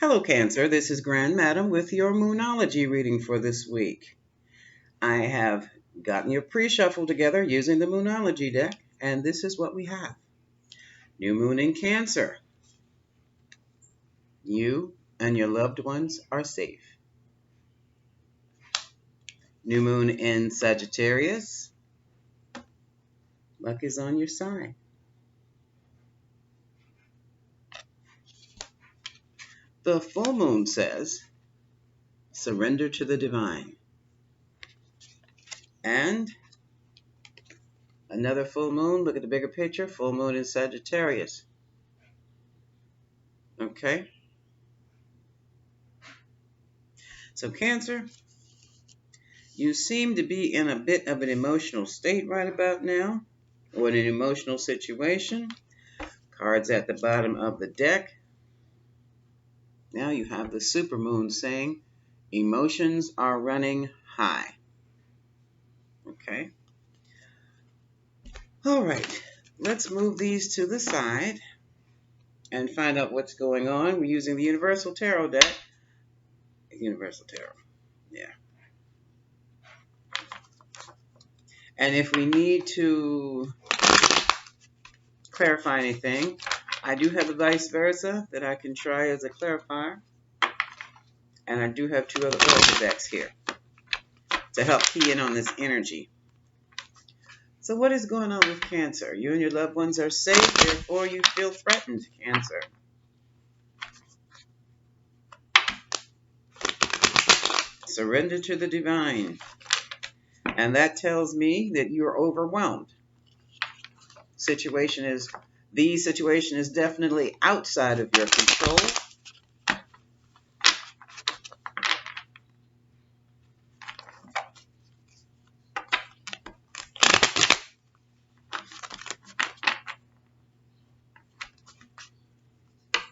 Hello, Cancer. This is Grand Madam with your Moonology reading for this week. I have gotten your pre-shuffle together using the Moonology deck, and this is what we have. New Moon in Cancer. You and your loved ones are safe. New Moon in Sagittarius. Luck is on your side. The full moon says, surrender to the divine. And another full moon, look at the bigger picture, full moon in Sagittarius. Okay? So Cancer, you seem to be in a bit of an emotional state right about now, or in an emotional situation. Cards at the bottom of the deck. Now you have the supermoon saying, emotions are running high. Okay? All right, let's move these to the side and find out what's going on. We're using the Universal Tarot deck. Universal Tarot, yeah. And if we need to clarify anything, I do have the vice versa that I can try as a clarifier. And I do have two other oracle decks here to help key in on this energy. So what is going on with Cancer? You and your loved ones are safe, therefore you feel threatened, Cancer. Surrender to the divine. And that tells me that you're overwhelmed. The situation is definitely outside of your control.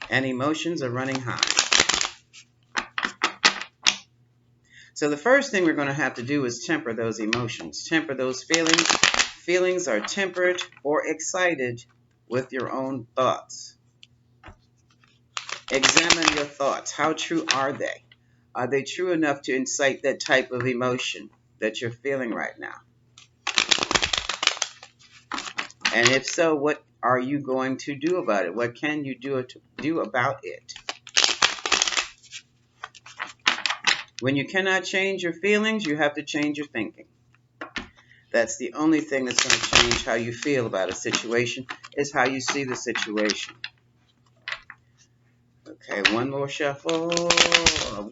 And emotions are running high. So the first thing we're going to have to do is temper those emotions, temper those feelings. Feelings are tempered or excited with your own thoughts. Examine your thoughts. How true are they? Are they true enough to incite that type of emotion that you're feeling right now? And if so, what are you going to do about it? What can you do about it? When you cannot change your feelings, you have to change your thinking. That's the only thing that's going to change how you feel about a situation, is how you see the situation. Okay, one more shuffle.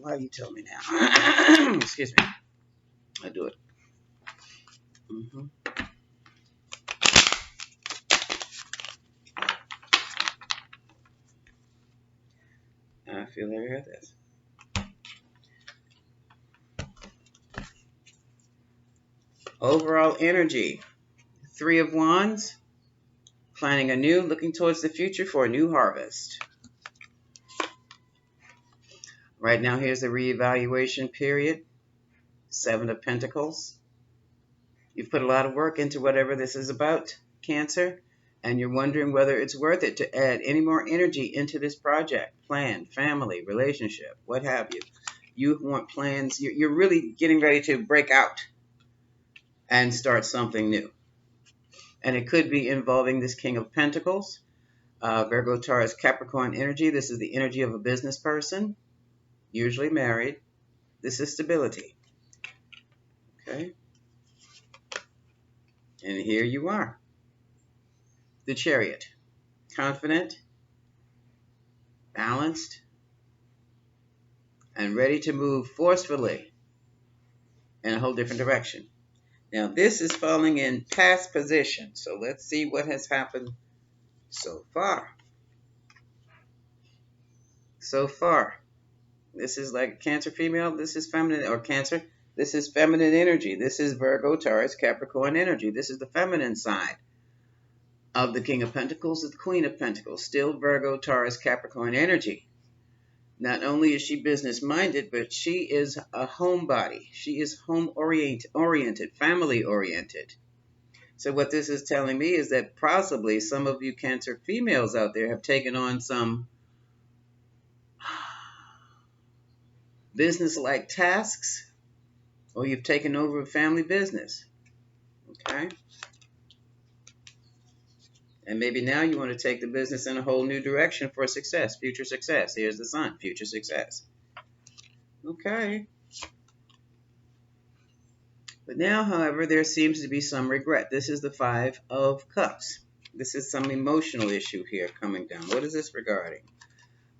Why do you tell me now? Excuse me. I do it. I feel like I got this. Overall energy. 3 of Wands. Planning anew, looking towards the future for a new harvest. Right now, here's a reevaluation period. 7 of Pentacles. You've put a lot of work into whatever this is about, Cancer, and you're wondering whether it's worth it to add any more energy into this project, plan, family, relationship, what have you. You want plans. You're really getting ready to break out and start something new. And it could be involving this King of Pentacles, Virgo, Taurus, Capricorn energy. This is the energy of a business person, usually married. This is stability. Okay? And here you are. The Chariot. Confident, balanced, and ready to move forcefully in a whole different direction. Now, this is falling in past position. So let's see what has happened so far. So far. This is like Cancer female. This is feminine, or Cancer. This is feminine energy. This is Virgo, Taurus, Capricorn energy. This is the feminine side of the King of Pentacles, the Queen of Pentacles. Still Virgo, Taurus, Capricorn energy. Not only is she business-minded, but she is a homebody. She is home-oriented, family-oriented. So what this is telling me is that possibly some of you Cancer females out there have taken on some business-like tasks, or you've taken over a family business. Okay? And maybe now you want to take the business in a whole new direction for success, future success. Here's the sun, future success. Okay. But now, however, there seems to be some regret. This is the Five of Cups. This is some emotional issue here coming down. What is this regarding?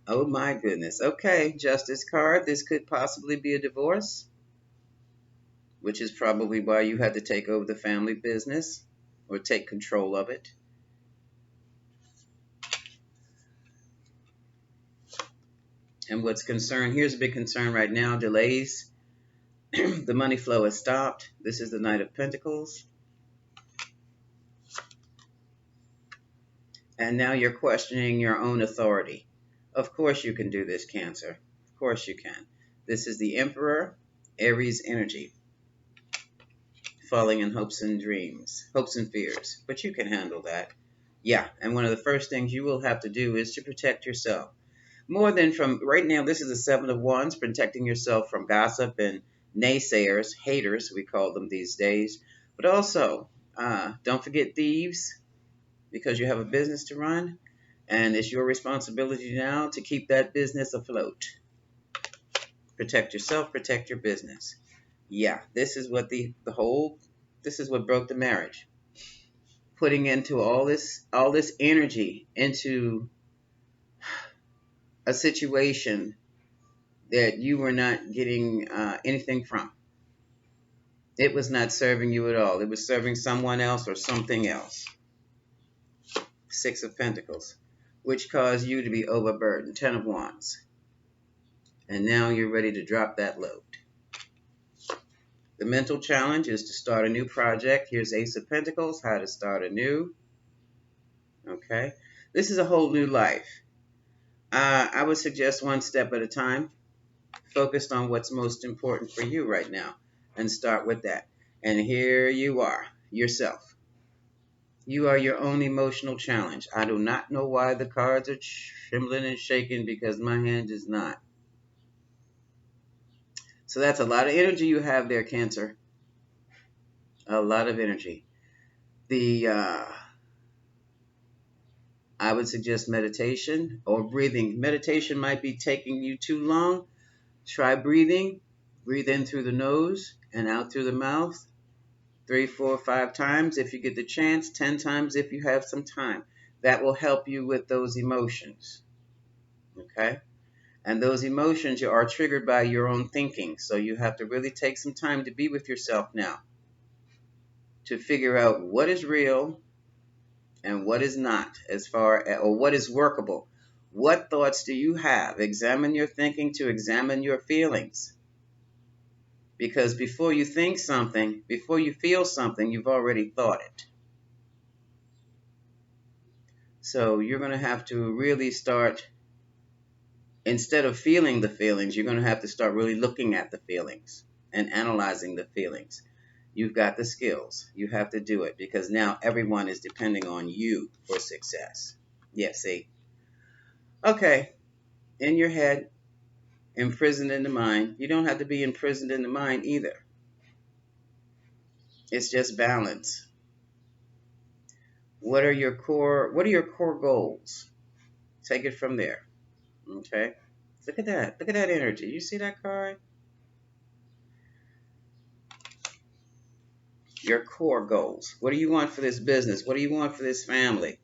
Oh my goodness. Okay, Justice card. This could possibly be a divorce, which is probably why you had to take over the family business or take control of it. And what's concerned, here's a big concern right now, delays. The money flow has stopped. This is the Knight of Pentacles. And now you're questioning your own authority. Of course you can do this, Cancer. Of course you can. This is the Emperor, Aries energy. Falling in hopes and dreams, hopes and fears. But you can handle that. Yeah, and one of the first things you will have to do is to protect yourself. More than from, right now, this is the Seven of Wands, protecting yourself from gossip and naysayers, haters, we call them these days. But also, don't forget thieves, because you have a business to run, and it's your responsibility now to keep that business afloat. Protect yourself, protect your business. Yeah, this is what this is what broke the marriage. Putting into all this energy into a situation that you were not getting anything from. It was not serving you at all. It was serving someone else or something else. Six of Pentacles, which caused you to be overburdened. Ten of Wands. And now you're ready to drop that load. The mental challenge is to start a new project. Here's Ace of Pentacles, how to start anew. Okay. This is a whole new life. I would suggest one step at a time, focused on what's most important for you right now, and start with that. And here you are, yourself. You are your own emotional challenge. I do not know why the cards are trembling and shaking, because my hand is not. So that's a lot of energy you have there, Cancer. A lot of energy. I would suggest meditation or breathing. Meditation might be taking you too long. Try breathing. Breathe in through the nose and out through the mouth. 3, 4, 5 times if you get the chance. 10 times if you have some time. That will help you with those emotions. Okay? And those emotions are triggered by your own thinking. So you have to really take some time to be with yourself now, to figure out what is real and what is not, as far as, or what is workable. What thoughts do you have? Examine your thinking to examine your feelings. Because before you think something, before you feel something, you've already thought it. So you're going to have to really start, instead of feeling the feelings, you're going to have to start really looking at the feelings and analyzing the feelings. You've got the skills. You have to do it, because now everyone is depending on you for success. Yeah, see? Okay, in your head, imprisoned in the mind. You don't have to be imprisoned in the mind either. It's just balance. What are your core goals? Take it from there. Okay? Look at that. Look at that energy. You see that card? Your core goals. What do you want for this business? What do you want for this family?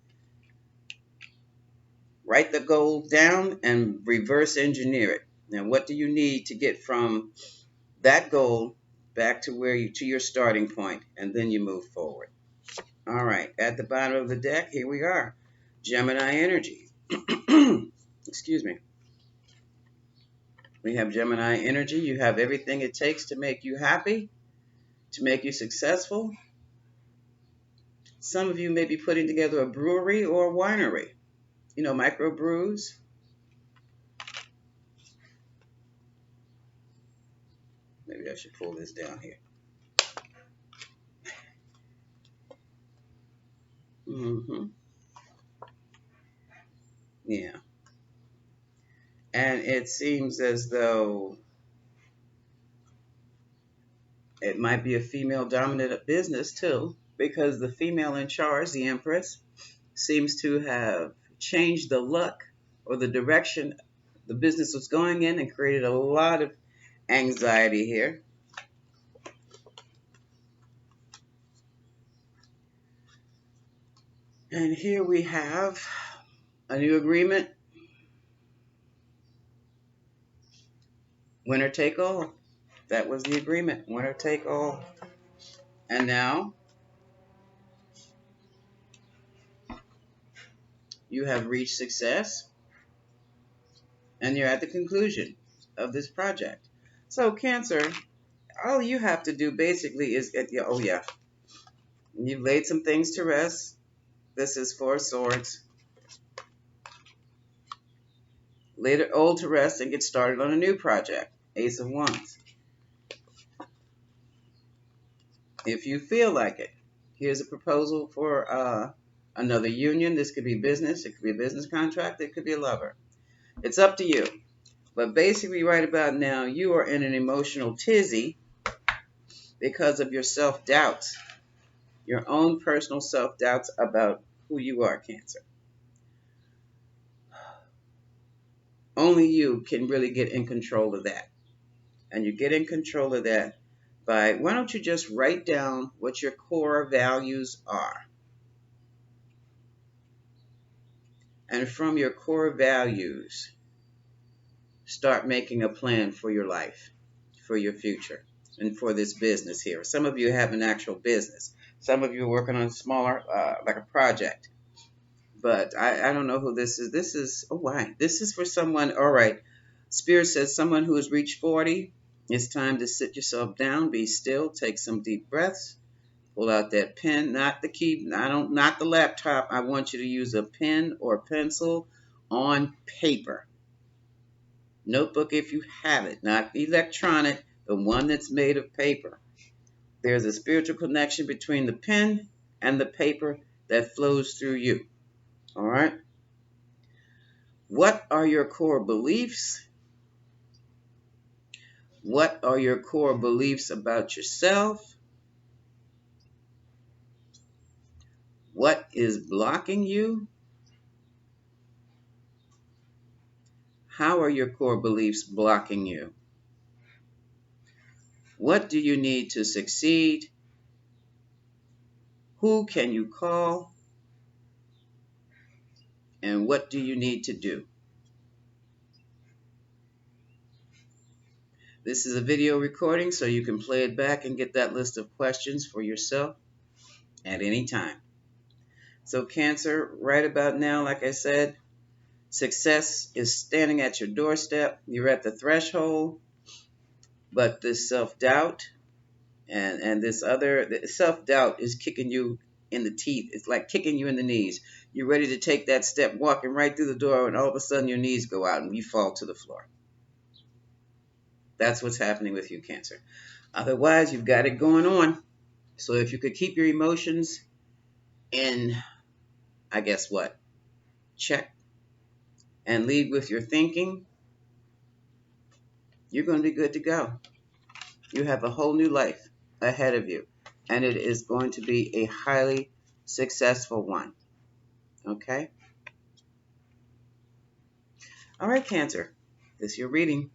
Write the goal down and reverse engineer it. Now, what do you need to get from that goal back to your starting point, and then you move forward. All right, at the bottom of the deck, here we are. Gemini Energy. Excuse me. We have Gemini Energy. You have everything it takes to make you happy, to make you successful. Some of you may be putting together a brewery or a winery. You know, microbrews. Maybe I should pull this down here. Yeah. And it seems as though It might be a female dominant business too, because the female in charge, the Empress, seems to have changed the luck or the direction the business was going in and created a lot of anxiety here. And here we have a new agreement, winner take all. That was the agreement, winner take all. And now you have reached success and you're at the conclusion of this project. So, Cancer, all you have to do basically is, oh yeah, you've laid some things to rest. This is Four of Swords. Lay it old to rest and get started on a new project. Ace of Wands. If you feel like it, here's a proposal for another union. This could be business. It could be a business contract. It could be a lover. It's up to you. But basically, right about now, you are in an emotional tizzy because of your self-doubts, your own personal self-doubts about who you are, Cancer. Only you can really get in control of that. And you get in control of that by, why don't you just write down what your core values are? And from your core values, start making a plan for your life, for your future, and for this business here. Some of you have an actual business. Some of you are working on a smaller, like a project. But I don't know who this is. This is, oh, why? This is for someone, all right. Spirit says someone who has reached 40. It's time to sit yourself down, be still, take some deep breaths, pull out that pen, not the key, not the laptop. I want you to use a pen or pencil on paper. Notebook if you have it, not electronic, the one that's made of paper. There's a spiritual connection between the pen and the paper that flows through you. All right? What are your core beliefs? What are your core beliefs about yourself? What is blocking you? How are your core beliefs blocking you? What do you need to succeed? Who can you call? And what do you need to do? This is a video recording, so you can play it back and get that list of questions for yourself at any time. So Cancer, right about now, like I said, success is standing at your doorstep. You're at the threshold, but this self-doubt and this other self-doubt is kicking you in the teeth. It's like kicking you in the knees. You're ready to take that step, walking right through the door, and all of a sudden your knees go out and you fall to the floor. That's what's happening with you, Cancer. Otherwise, you've got it going on. So if you could keep your emotions in, I guess what, check, and lead with your thinking, you're going to be good to go. You have a whole new life ahead of you, and it is going to be a highly successful one. Okay? All right, Cancer, this is your reading.